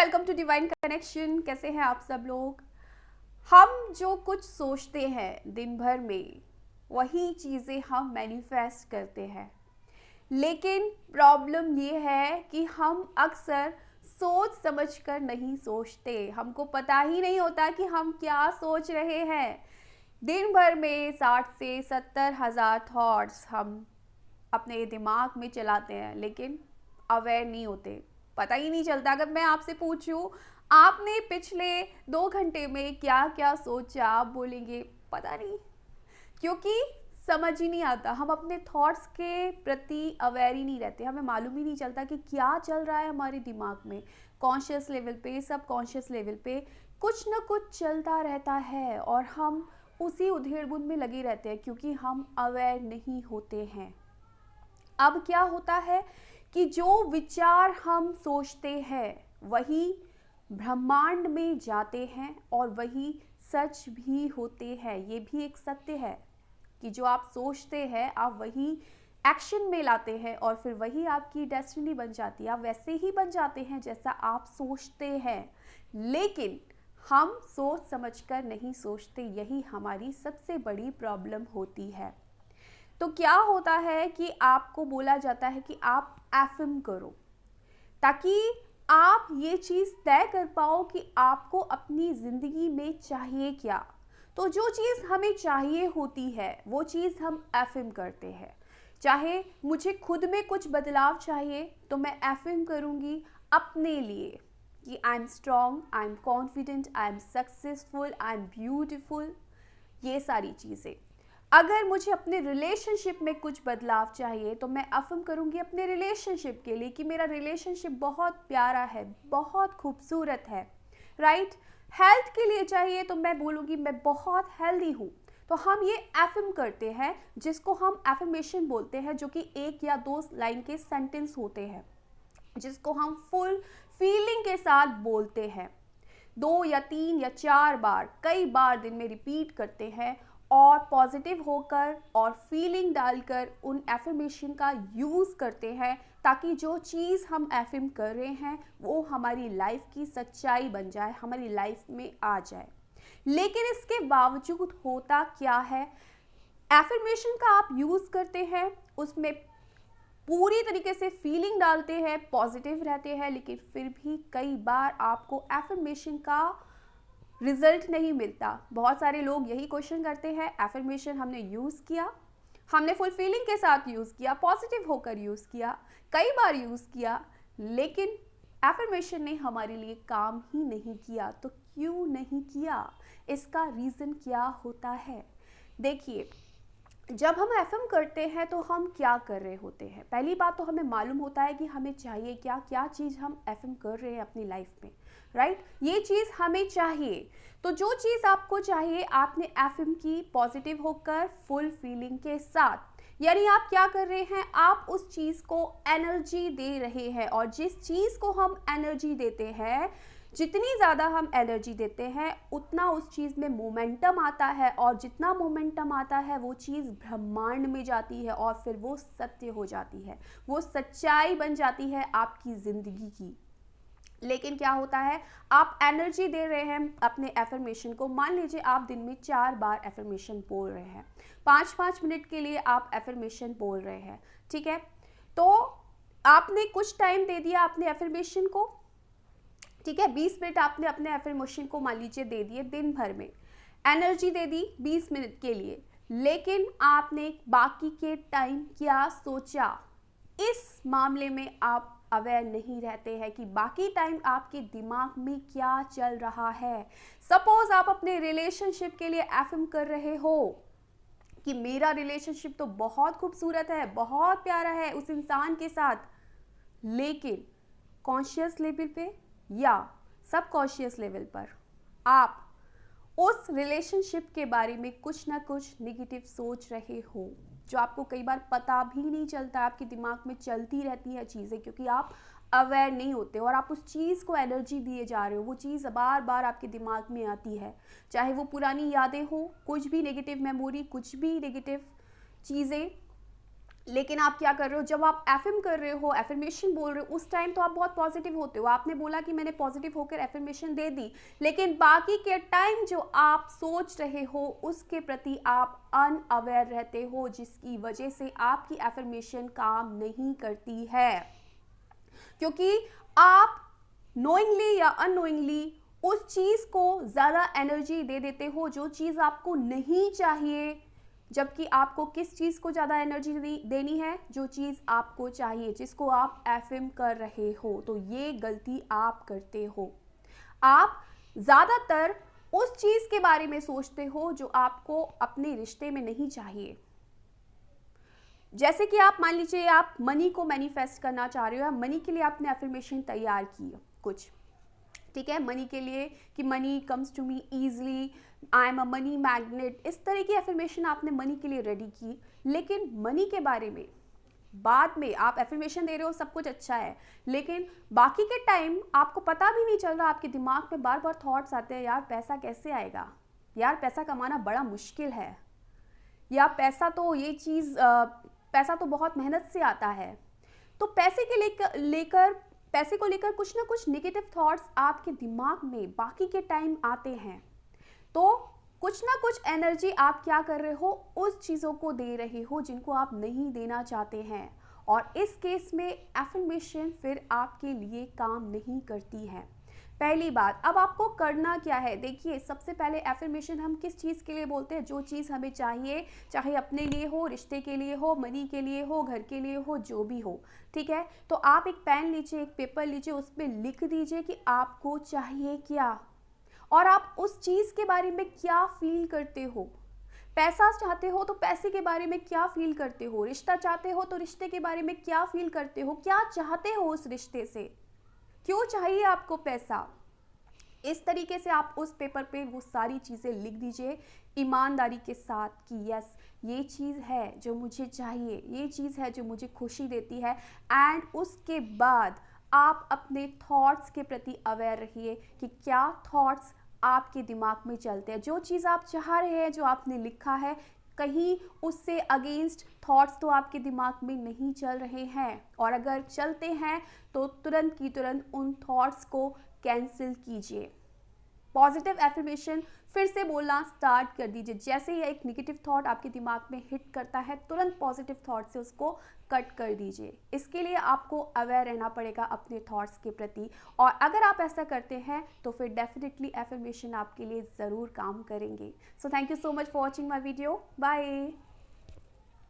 Welcome to divine connection. कैसे हैं आप सब लोग। हम जो कुछ सोचते हैं दिन भर में वही चीज़ें हम मैनिफेस्ट करते हैं, लेकिन प्रॉब्लम ये है कि हम अक्सर सोच समझकर नहीं सोचते। हमको पता ही नहीं होता कि हम क्या सोच रहे हैं। दिन भर में 60 से 70 हज़ार थॉट्स हम अपने दिमाग में चलाते हैं, लेकिन अवेयर नहीं होते। पता ही नहीं चलता। अगर मैं आपसे पूछूं आपने पिछले 2 घंटे में क्या क्या सोचा, आप बोलेंगे पता नहीं, क्योंकि समझ ही नहीं आता। हम अपने थॉट्स के प्रति अवेयर ही नहीं रहते। हमें मालूम ही नहीं चलता कि क्या चल रहा है हमारे दिमाग में। कॉन्शियस लेवल पे, सब कॉन्शियस लेवल पे कुछ ना कुछ चलता रहता है और हम उसी उधेड़-बुन में लगे रहते हैं, क्योंकि हम अवेयर नहीं होते हैं। अब क्या होता है कि जो विचार हम सोचते हैं वही ब्रह्मांड में जाते हैं और वही सच भी होते हैं। ये भी एक सत्य है कि जो आप सोचते हैं आप वही एक्शन में लाते हैं और फिर वही आपकी डेस्टिनी बन जाती है। आप वैसे ही बन जाते हैं जैसा आप सोचते हैं, लेकिन हम सोच समझकर नहीं सोचते। यही हमारी सबसे बड़ी प्रॉब्लम होती है। तो क्या होता है कि आपको बोला जाता है कि आप एफएम करो, ताकि आप ये चीज़ तय कर पाओ कि आपको अपनी ज़िंदगी में चाहिए क्या। तो जो चीज़ हमें चाहिए होती है वो चीज़ हम एफएम करते हैं। चाहे मुझे खुद में कुछ बदलाव चाहिए तो मैं एफएम करूँगी अपने लिए कि I am strong, I am confident, I am successful, I am beautiful, ये सारी चीज़ें। अगर मुझे अपने रिलेशनशिप में कुछ बदलाव चाहिए तो मैं अफर्म करूँगी अपने रिलेशनशिप के लिए कि मेरा रिलेशनशिप बहुत प्यारा है, बहुत खूबसूरत है, राइट। हेल्थ के लिए चाहिए तो मैं बोलूँगी मैं बहुत हेल्दी हूँ। तो हम ये एफर्म करते हैं, जिसको हम एफर्मेशन बोलते हैं, जो कि 1 या 2 लाइन के सेंटेंस होते हैं, जिसको हम फुल फीलिंग के साथ बोलते हैं। 2 या 3 या 4 बार, कई बार दिन में रिपीट करते हैं और पॉजिटिव होकर और फीलिंग डालकर उन एफर्मेशन का यूज़ करते हैं, ताकि जो चीज़ हम एफर्म कर रहे हैं वो हमारी लाइफ की सच्चाई बन जाए, हमारी लाइफ में आ जाए। लेकिन इसके बावजूद होता क्या है, एफर्मेशन का आप यूज़ करते हैं, उसमें पूरी तरीके से फीलिंग डालते हैं, पॉजिटिव रहते हैं, लेकिन फिर भी कई बार आपको एफर्मेशन का रिजल्ट नहीं मिलता। बहुत सारे लोग यही क्वेश्चन करते हैं, एफर्मेशन हमने यूज़ किया, हमने फुल फीलिंग के साथ यूज़ किया, पॉजिटिव होकर यूज़ किया, कई बार यूज़ किया, लेकिन एफर्मेशन ने हमारे लिए काम ही नहीं किया। तो क्यों नहीं किया, इसका रीज़न क्या होता है। देखिए, जब हम एफएम करते हैं तो हम क्या कर रहे होते हैं। पहली बात तो हमें मालूम होता है कि हमें चाहिए क्या, क्या चीज़ हम एफएम कर रहे हैं अपनी लाइफ में, राइट। ये चीज़ हमें चाहिए, तो जो चीज़ आपको चाहिए आपने एफएम की पॉजिटिव होकर फुल फीलिंग के साथ। यानी आप क्या कर रहे हैं, आप उस चीज़ को एनर्जी दे रहे हैं, और जिस चीज़ को हम एनर्जी देते हैं, जितनी ज़्यादा हम एनर्जी देते हैं उतना उस चीज़ में मोमेंटम आता है, और जितना मोमेंटम आता है वो चीज़ ब्रह्मांड में जाती है और फिर वो सत्य हो जाती है, वो सच्चाई बन जाती है आपकी ज़िंदगी की। लेकिन क्या होता है, आप एनर्जी दे रहे हैं अपने एफर्मेशन को। मान लीजिए आप दिन में 4 बार एफर्मेशन बोल रहे हैं, 5-5 मिनट के लिए आप एफर्मेशन बोल रहे हैं, ठीक है। तो आपने कुछ टाइम दे दिया अपने एफर्मेशन को, ठीक है। 20 मिनट आपने अपने एफर्मेशन को मान लीजिए दे दिए, दिन भर में एनर्जी दे दी 20 मिनट के लिए, लेकिन आपने बाकी के टाइम क्या सोचा, इस मामले में आप अवेयर नहीं रहते हैं कि बाकी टाइम आपके दिमाग में क्या चल रहा है। सपोज आप अपने रिलेशनशिप के लिए एफएम कर रहे हो कि मेरा रिलेशनशिप तो बहुत खूबसूरत है, बहुत प्यारा है उस इंसान के साथ, लेकिन कॉन्शियस लेवल पे या सबकॉन्शियस लेवल पर आप उस रिलेशनशिप के बारे में कुछ ना कुछ नेगेटिव सोच रहे हो, जो आपको कई बार पता भी नहीं चलता। आपके दिमाग में चलती रहती है चीज़ें, क्योंकि आप अवेयर नहीं होते और आप उस चीज़ को एनर्जी दिए जा रहे हो। वो चीज़ बार बार आपके दिमाग में आती है, चाहे वो पुरानी यादें हो, कुछ भी नेगेटिव मेमोरी, कुछ भी नेगेटिव चीज़ें, लेकिन आप क्या कर रहे हो, जब आप एफर्म कर रहे हो, एफर्मेशन बोल रहे हो, उस टाइम तो आप बहुत पॉजिटिव होते हो। आपने बोला कि मैंने पॉजिटिव होकर एफर्मेशन दे दी, लेकिन बाकी के टाइम जो आप सोच रहे हो उसके प्रति आप अनअवेयर रहते हो, जिसकी वजह से आपकी एफर्मेशन काम नहीं करती है, क्योंकि आप नोइंगली या अननोइंगली उस चीज को ज्यादा एनर्जी दे देते हो जो चीज आपको नहीं चाहिए, जबकि आपको किस चीज को ज्यादा एनर्जी देनी है, जो चीज आपको चाहिए, जिसको आप एफएम कर रहे हो। तो ये गलती आप करते हो। आप ज्यादातर उस चीज के बारे में सोचते हो जो आपको अपने रिश्ते में नहीं चाहिए। जैसे कि आप मान लीजिए आप मनी को मैनिफेस्ट करना चाह रहे हो, या मनी के लिए आपने एफर्मेशन तैयार की कुछ, ठीक है, मनी के लिए कि money comes to me easily, I am a money magnet, इस तरह की एफर्मेशन आपने मनी के लिए रेडी की। लेकिन मनी के बारे में बाद में आप एफर्मेशन दे रहे हो, सब कुछ अच्छा है, लेकिन बाकी के टाइम आपको पता भी नहीं चल रहा, आपके दिमाग में बार बार थॉट्स आते हैं, यार पैसा कैसे आएगा, यार पैसा कमाना बड़ा मुश्किल है, या पैसा तो ये चीज़ पैसा तो बहुत मेहनत से आता है। तो पैसे के लेकर पैसे को लेकर कुछ ना कुछ नेगेटिव थॉट्स आपके दिमाग में बाकी के टाइम आते हैं। तो कुछ ना कुछ एनर्जी आप क्या कर रहे हो, उस चीज़ों को दे रहे हो जिनको आप नहीं देना चाहते हैं, और इस केस में एफर्मेशन फिर आपके लिए काम नहीं करती है। पहली बात, अब आपको करना क्या है, देखिए सबसे पहले एफर्मेशन हम किस चीज़ के लिए बोलते हैं, जो चीज़ हमें चाहिए, चाहे अपने लिए हो, रिश्ते के लिए हो, मनी के लिए हो, घर के लिए हो, जो भी हो, ठीक है। तो आप एक पेन लीजिए, एक पेपर लीजिए, उस पर लिख दीजिए कि आपको चाहिए क्या, और आप उस चीज़ के बारे में क्या फील करते हो। पैसा चाहते हो तो पैसे के बारे में क्या फील करते हो, रिश्ता चाहते हो तो रिश्ते के बारे में क्या फील करते हो, क्या चाहते हो उस रिश्ते से, क्यों चाहिए आपको पैसा। इस तरीके से आप उस पेपर पे वो सारी चीज़ें लिख दीजिए ईमानदारी के साथ कि यस, ये चीज़ है जो मुझे चाहिए, ये चीज़ है जो मुझे खुशी देती है। एंड उसके बाद आप अपने थॉट्स के प्रति अवेयर रहिए कि क्या थॉट्स आपके दिमाग में चलते हैं। जो चीज़ आप चाह रहे हैं, जो आपने लिखा है, कहीं उससे अगेंस्ट थॉट्स तो आपके दिमाग में नहीं चल रहे हैं, और अगर चलते हैं तो तुरंत की तुरंत उन थॉट्स को कैंसिल कीजिए। पॉजिटिव एफर्मेशन फिर से बोलना स्टार्ट कर दीजिए। जैसे ही एक नेगेटिव थॉट आपके दिमाग में हिट करता है, तुरंत पॉजिटिव थॉट से उसको कट कर दीजिए। इसके लिए आपको अवेयर रहना पड़ेगा अपने थॉट्स के प्रति, और अगर आप ऐसा करते हैं तो फिर डेफिनेटली एफर्मेशन आपके लिए ज़रूर काम करेंगे। So thank you so much for watching my video. Bye.